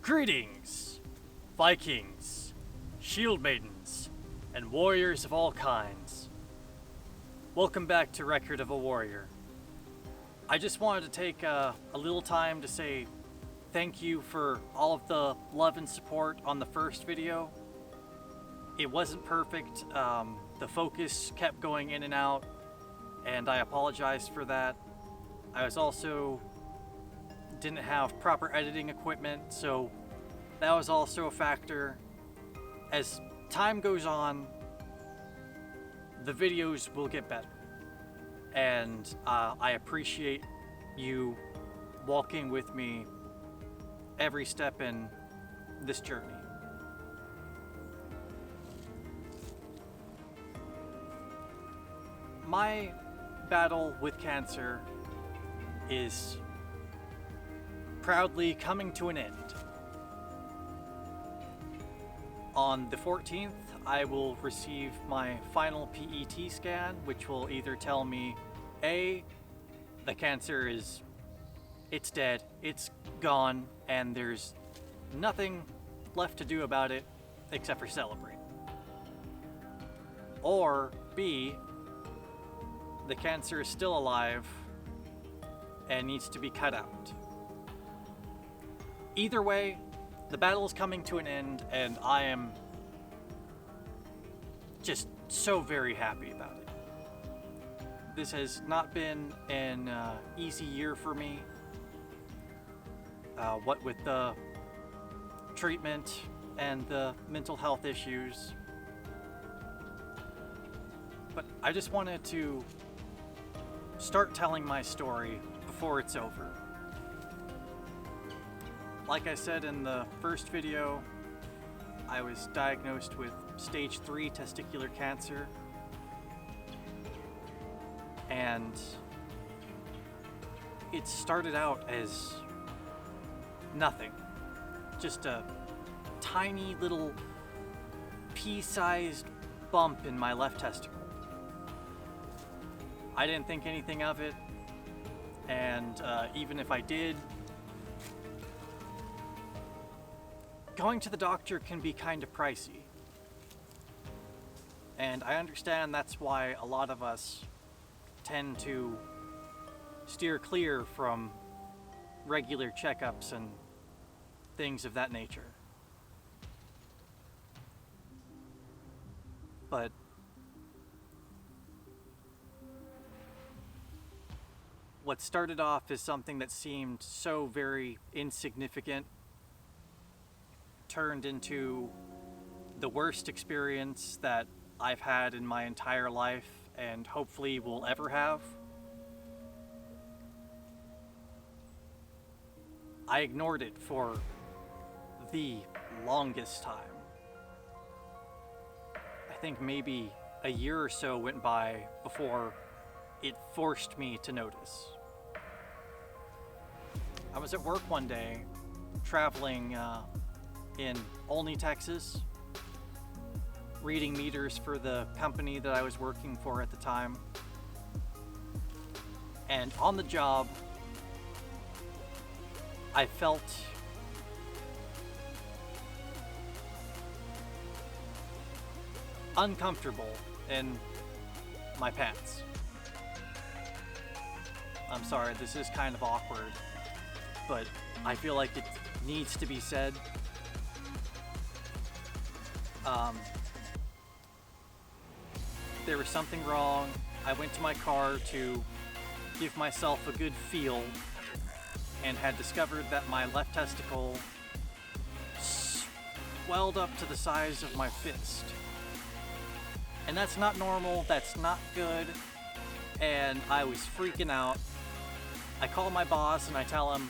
Greetings, Vikings, shield maidens, and warriors of all kinds. Welcome back to Record of a Warrior. I just wanted to take a little time to say thank you for all of the love and support on the first video. It wasn't perfect. The focus kept going in and out, and I apologize for that. I was also didn't have proper editing equipment, so that was also a factor. As time goes on, the videos will get better, and I appreciate you walking with me every step in this journey. My battle with cancer is proudly coming to an end. On the 14th, I will receive my final PET scan, which will either tell me, A, the cancer it's dead, it's gone, and there's nothing left to do about it except for celebrate. Or B, the cancer is still alive and needs to be cut out. Either way, the battle is coming to an end, and I am just so very happy about it. This has not been an easy year for me. What with the treatment and the mental health issues. But I just wanted to start telling my story before it's over. Like I said in the first video, I was diagnosed with stage 3 testicular cancer, and it started out as nothing, just a tiny little pea-sized bump in my left testicle. I didn't think anything of it, and even if I did, going to the doctor can be kind of pricey. And I understand that's why a lot of us tend to steer clear from regular checkups and things of that nature. But what started off as something that seemed so very insignificant turned into the worst experience that I've had in my entire life and hopefully will ever have. I ignored it for the longest time. I think maybe a year or so went by before it forced me to notice. I was at work one day, traveling in Olney, Texas, reading meters for the company that I was working for at the time. And on the job, I felt uncomfortable in my pants. I'm sorry, this is kind of awkward, but I feel like it needs to be said. There was something wrong. I went to my car to give myself a good feel and had discovered that my left testicle swelled up to the size of my fist. And that's not normal, that's not good, and I was freaking out. I call my boss and I tell him,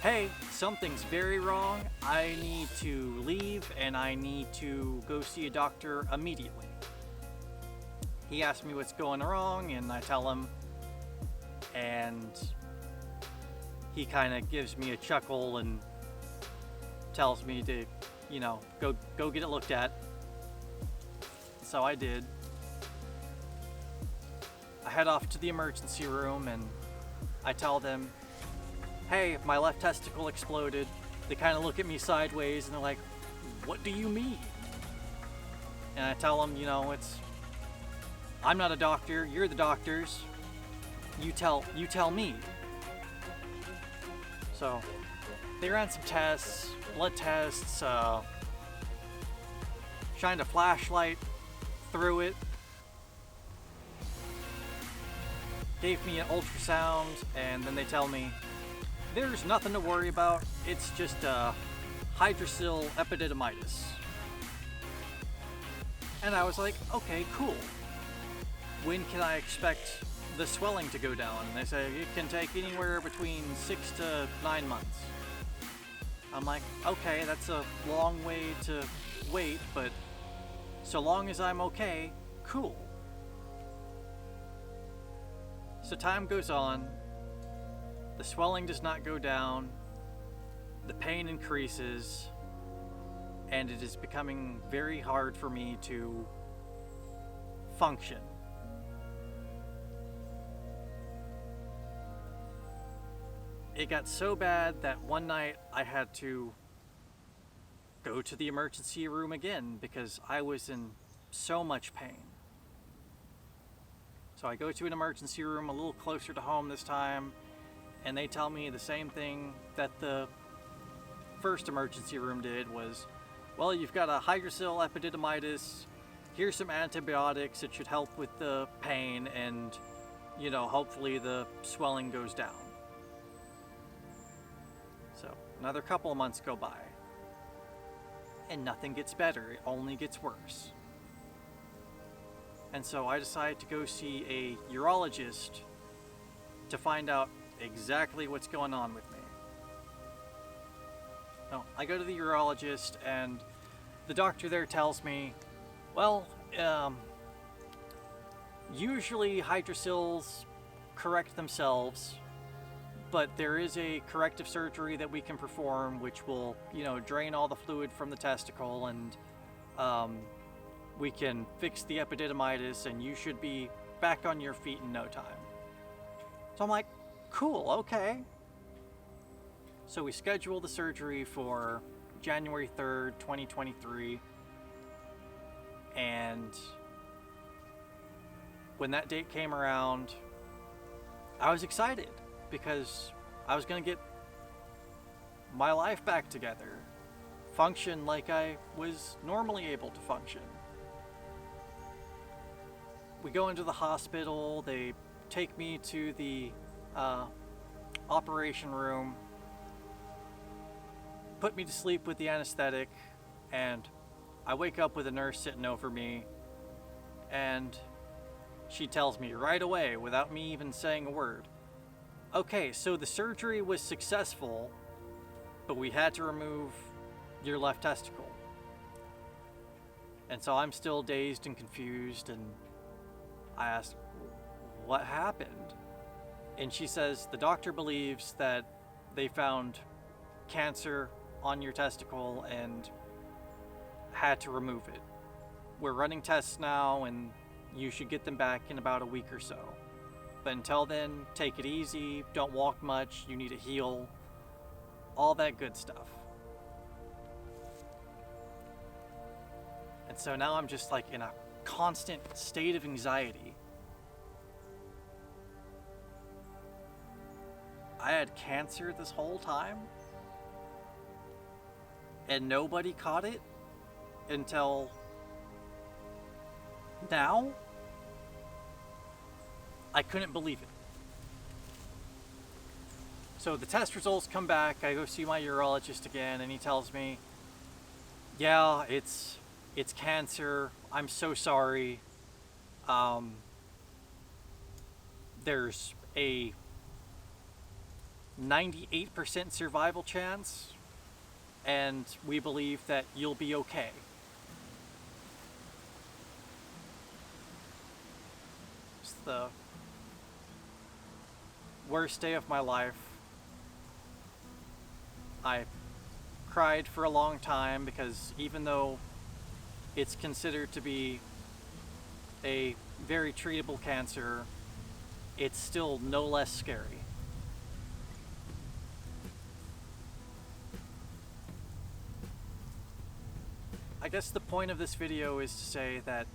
hey, something's very wrong. I need to leave and I need to go see a doctor immediately. He asks me what's going wrong and I tell him, and he kind of gives me a chuckle and tells me to, go get it looked at. So I did. I head off to the emergency room and I tell them, hey, my left testicle exploded. they kind of look at me sideways and they're like, "What do you mean?" And I tell them, I'm not a doctor, you're the doctors. You tell me. So they ran some tests, blood tests, shined a flashlight through it, gave me an ultrasound, and then they tell me, there's nothing to worry about, it's just hydrocele epididymitis. And I was like, okay, cool. When can I expect the swelling to go down? And they say it can take anywhere between 6 to 9 months. I'm like, okay, that's a long way to wait, but so long as I'm okay, cool. So time goes on, the swelling does not go down, the pain increases, and it is becoming very hard for me to function. It got so bad that one night I had to go to the emergency room again because I was in so much pain. So I go to an emergency room a little closer to home this time, and they tell me the same thing that the first emergency room did was, well, you've got a hydrocele epididymitis, here's some antibiotics that should help with the pain, and, hopefully the swelling goes down. So another couple of months go by, and nothing gets better, it only gets worse. And so I decided to go see a urologist to find out exactly what's going on with me. No, I go to the urologist, and the doctor there tells me, well, usually hydroceles correct themselves, but there is a corrective surgery that we can perform which will, drain all the fluid from the testicle, and we can fix the epididymitis, and you should be back on your feet in no time. So I'm like, cool, okay. So we schedule the surgery for January 3rd, 2023. And when that date came around, I was excited because I was going to get my life back together, function like I was normally able to function. We go into the hospital, they take me to the operation room, put me to sleep with the anesthetic, and I wake up with a nurse sitting over me, and she tells me right away, without me even saying a word, okay, so the surgery was successful, but we had to remove your left testicle. And so I'm still dazed and confused, and I asked, what happened? And she says, the doctor believes that they found cancer on your testicle and had to remove it. We're running tests now, and you should get them back in about a week or so. But until then, take it easy, don't walk much, you need to heal, all that good stuff. And so now I'm just like in a constant state of anxiety. I had cancer this whole time, and nobody caught it until now. I couldn't believe it. So the test results come back, I go see my urologist again, and he tells me, yeah, it's cancer, I'm so sorry. There's a 98% survival chance, and we believe that you'll be okay. It's the worst day of my life. I cried for a long time because even though it's considered to be a very treatable cancer, it's still no less scary. I guess the point of this video is to say that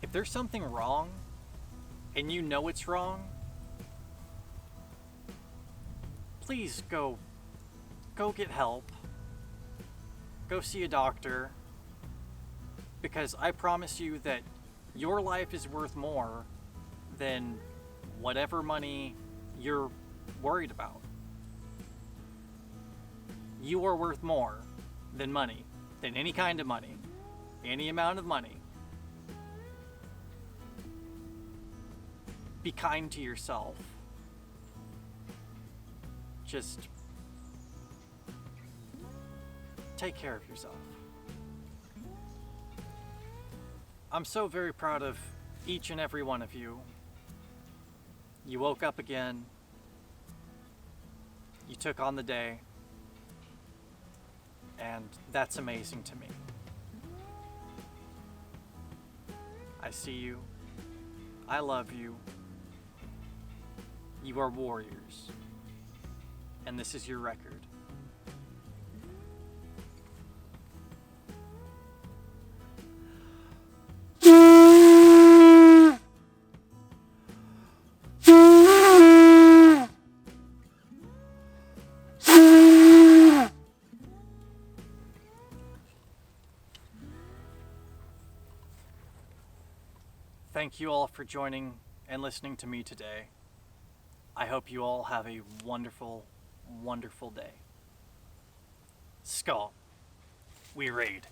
if there's something wrong, and you know it's wrong, please go get help. Go see a doctor. Because I promise you that your life is worth more than whatever money you're worried about. You are worth more than money, than any kind of money, any amount of money. Be kind to yourself. Just take care of yourself. I'm so very proud of each and every one of you. You woke up again. You took on the day. And that's amazing to me. I see you. I love you. You are warriors. And this is your record. Thank you all for joining and listening to me today. I hope you all have a wonderful, wonderful day. Skull, we raid.